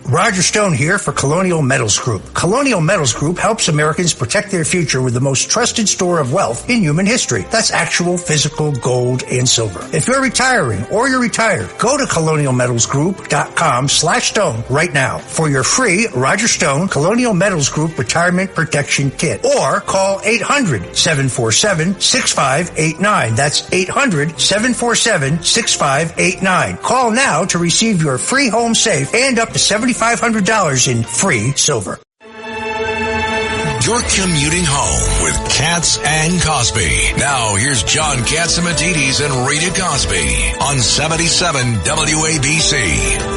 Roger Stone here for Colonial Metals Group. Colonial Metals Group helps Americans protect their future with the most trusted store of wealth in human history. That's actual physical gold and silver. If you're retiring or you're retired, go to colonialmetalsgroup.com/stone right now for your free Roger Stone Colonial Metals Group Retirement Protection Kit. Or call 800-747-6589. That's 800-747-6589. Call now to receive your free home safe and up to $7,500 in free silver. You're commuting home with Katz and Cosby. Now here's John Catsimatidis and Rita Cosby on 77 WABC.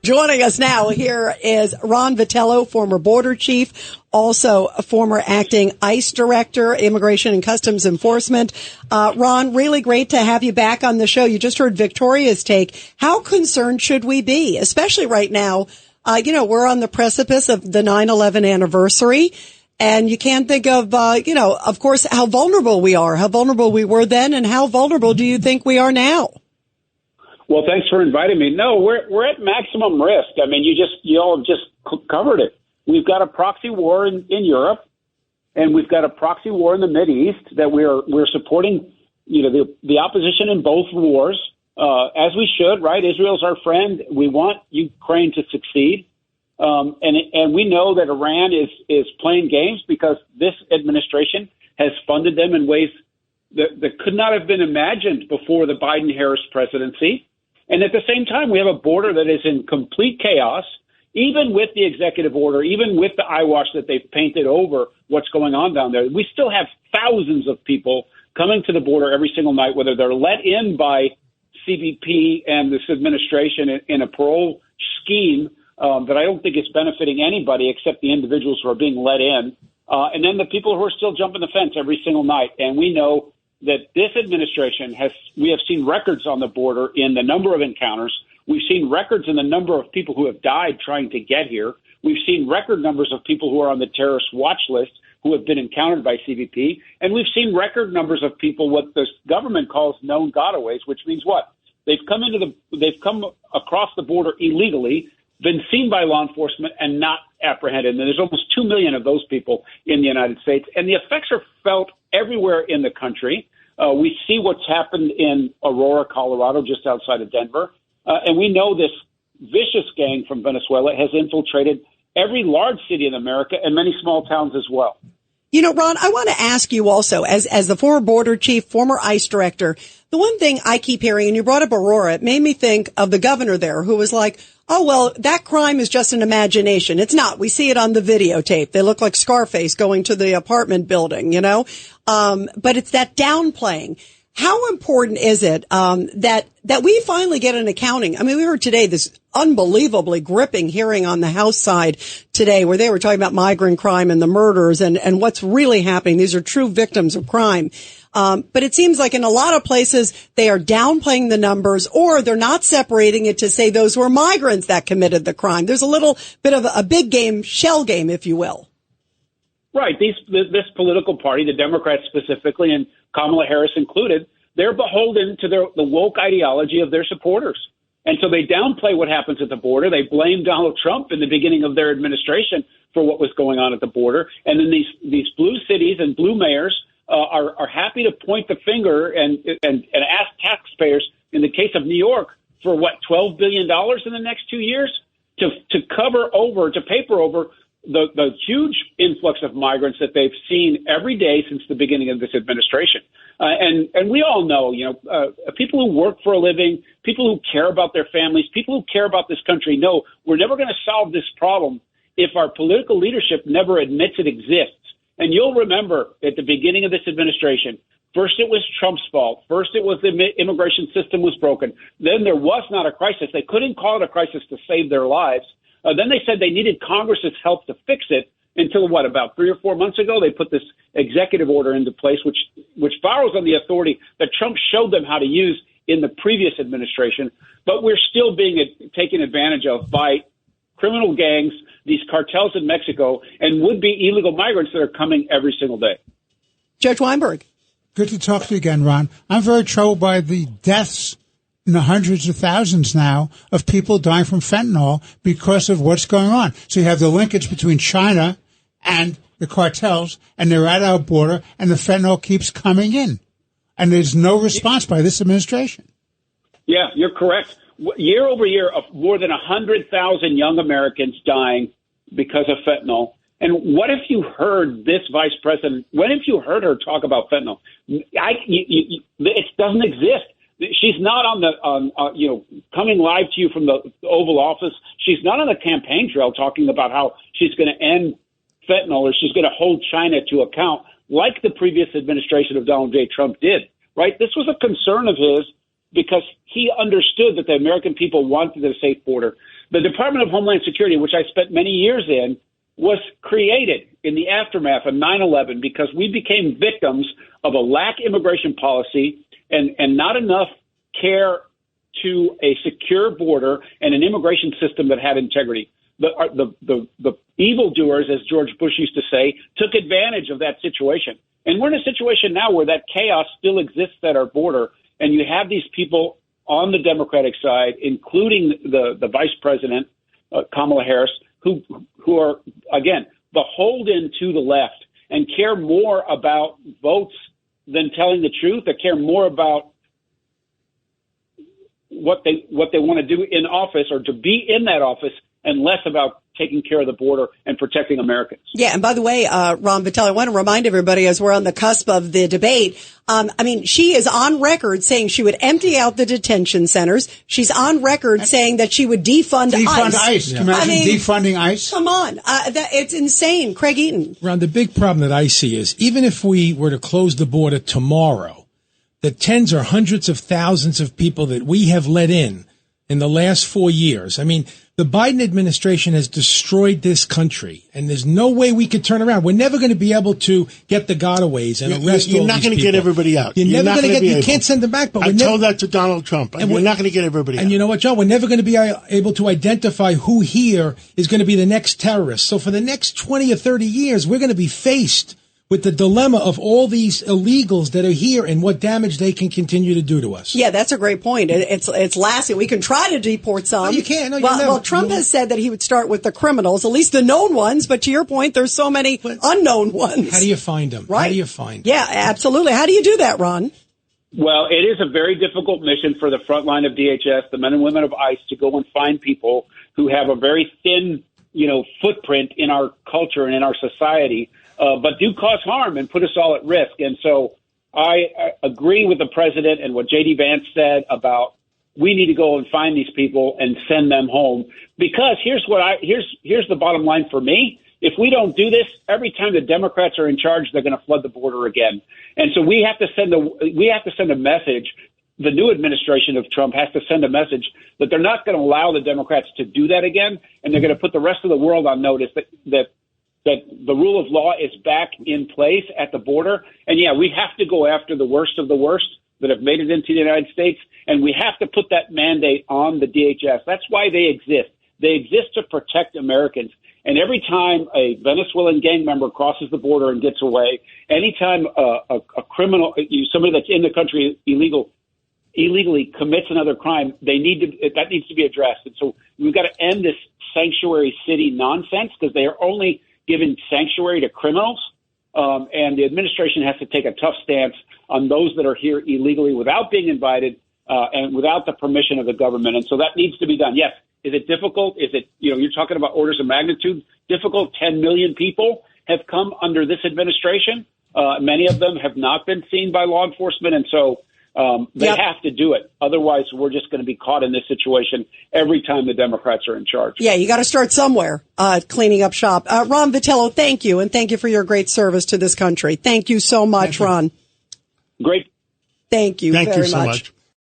Joining us now here is Ron Vitiello, former border chief, also a former acting ICE director, Immigration and Customs Enforcement. Ron, really great to have you back on the show. You just heard Victoria's take. How concerned should we be, especially right now? We're on the precipice of the 9/11 anniversary, and you can't think of, of course, how vulnerable we are, how vulnerable we were then, and how vulnerable do you think we are now? Well, thanks for inviting me. No, we're at maximum risk. I mean, you all have just covered it. We've got a proxy war in Europe, and we've got a proxy war in the Mideast that we're supporting. The opposition in both wars, as we should. Right? Israel's our friend. We want Ukraine to succeed, and we know that Iran is playing games because this administration has funded them in ways that could not have been imagined before the Biden-Harris presidency. And at the same time, we have a border that is in complete chaos, even with the executive order, even with the eyewash that they've painted over what's going on down there. We still have thousands of people coming to the border every single night, whether they're let in by CBP and this administration in a parole scheme that I don't think is benefiting anybody except the individuals who are being let in. And then the people who are still jumping the fence every single night. And we know that this administration we have seen records on the border in the number of encounters. We've seen records in the number of people who have died trying to get here. We've seen record numbers of people who are on the terrorist watch list who have been encountered by CBP. And we've seen record numbers of people, what the government calls known gotaways, which means what? They've come across the border illegally, been seen by law enforcement and not apprehended. And there's almost 2 million of those people in the United States. And the effects are felt everywhere in the country. We see what's happened in Aurora, Colorado, just outside of Denver. And we know this vicious gang from Venezuela has infiltrated every large city in America and many small towns as well. Ron, I want to ask you also, as the former border chief, former ICE director, the one thing I keep hearing, and you brought up Aurora, it made me think of the governor there who was like, oh, well, that crime is just an imagination. It's not. We see it on the videotape. They look like Scarface going to the apartment building, but it's that downplaying. How important is it that we finally get an accounting? I mean, we heard today this unbelievably gripping hearing on the House side today where they were talking about migrant crime and the murders and what's really happening. These are true victims of crime. But it seems like in a lot of places they are downplaying the numbers or they're not separating it to say those were migrants that committed the crime. There's a little bit of a big game, shell game, if you will. Right. This political party, the Democrats specifically, and Kamala Harris included, they're beholden to the woke ideology of their supporters. And so they downplay what happens at the border. They blame Donald Trump in the beginning of their administration for what was going on at the border. And then these blue cities and blue mayors are happy to point the finger and ask taxpayers, in the case of New York, for what, $12 billion in the next 2 years to paper over the huge influx of migrants that they've seen every day since the beginning of this administration. And we all know, people who work for a living, people who care about their families, people who care about this country know we're never going to solve this problem if our political leadership never admits it exists. And you'll remember at the beginning of this administration, first it was Trump's fault. First it was the immigration system was broken. Then there was not a crisis. They couldn't call it a crisis to save their lives. Then they said they needed Congress's help to fix it until, about 3 or 4 months ago, they put this executive order into place, which borrows on the authority that Trump showed them how to use in the previous administration. But we're still being taken advantage of by criminal gangs, these cartels in Mexico, and would-be illegal migrants that are coming every single day. Judge Weinberg. Good to talk to you again, Ron. I'm very troubled by the deaths in the hundreds of thousands now of people dying from fentanyl because of what's going on. So you have the linkage between China and the cartels, and they're at our border, and the fentanyl keeps coming in. And there's no response by this administration. Yeah, you're correct. Year over year, of more than 100,000 young Americans dying because of fentanyl. And what if you heard this vice president? What if you heard her talk about fentanyl? It doesn't exist. She's not coming live to you from the Oval Office. She's not on the campaign trail talking about how she's going to end fentanyl or she's going to hold China to account like the previous administration of Donald J. Trump did. Right? This was a concern of his because he understood that the American people wanted a safe border. The Department of Homeland Security, which I spent many years in, was created in the aftermath of 9/11 because we became victims of a lax immigration policy and not enough care to a secure border and an immigration system that had integrity. The evildoers, as George Bush used to say, took advantage of that situation. And we're in a situation now where that chaos still exists at our border, and you have these people on the Democratic side, including the vice president, Kamala Harris, who are, again, beholden to the left and care more about votes than telling the truth. They care more about what they want to do in office or to be in that office and less about taking care of the border and protecting Americans. Yeah, and by the way, Ron Vitiello, I want to remind everybody as we're on the cusp of the debate, she is on record saying she would empty out the detention centers. She's on record saying that she would defund ICE. Defund ICE. Can you imagine defunding ICE? Come on. It's insane. Craig Eaton. Ron, the big problem that I see is even if we were to close the border tomorrow, the tens or hundreds of thousands of people that we have let in the last 4 years, the Biden administration has destroyed this country, and there's no way we could turn around. We're never going to be able to get the gotaways and arrest all these people. You're not going to get everybody out. You're never going to get. You can't send them back. But I told that to Donald Trump. And we're not going to get everybody out. And you know what, John? We're never going to be able to identify who here is going to be the next terrorist. So for the next 20 or 30 years, we're going to be faced with the dilemma of all these illegals that are here and what damage they can continue to do to us. Yeah, that's a great point. It's lasting. We can try to deport some. No, you can't. No, well, Trump has said that he would start with the criminals, at least the known ones. But to your point, there's so many unknown ones. How do you find them? Right? How do you find them? Yeah, absolutely. How do you do that, Ron? Well, it is a very difficult mission for the front line of DHS, the men and women of ICE, to go and find people who have a very thin, footprint in our culture and in our society. But do cause harm and put us all at risk. And so I agree with the president and what J.D. Vance said about we need to go and find these people and send them home. Because here's the bottom line for me. If we don't do this, every time the Democrats are in charge, they're going to flood the border again. And so we have to send a message. The new administration of Trump has to send a message that they're not going to allow the Democrats to do that again, and they're going to put the rest of the world on notice that the rule of law is back in place at the border. And, yeah, we have to go after the worst of the worst that have made it into the United States, and we have to put that mandate on the DHS. That's why they exist. They exist to protect Americans. And every time a Venezuelan gang member crosses the border and gets away, anytime a criminal, somebody that's in the country illegally commits another crime, that needs to be addressed. And so we've got to end this sanctuary city nonsense because they are only giving sanctuary to criminals, and the administration has to take a tough stance on those that are here illegally without being invited and without the permission of the government. And so that needs to be done. Yes. Is it difficult? Is it, you're talking about orders of magnitude difficult? 10 million people have come under this administration. Many of them have not been seen by law enforcement. And so they have to do it. Otherwise, we're just going to be caught in this situation every time the Democrats are in charge. Yeah, you got to start somewhere, cleaning up shop. Ron Vitiello, thank you. And thank you for your great service to this country. Thank you so much, Ron. Great. Thank you very much.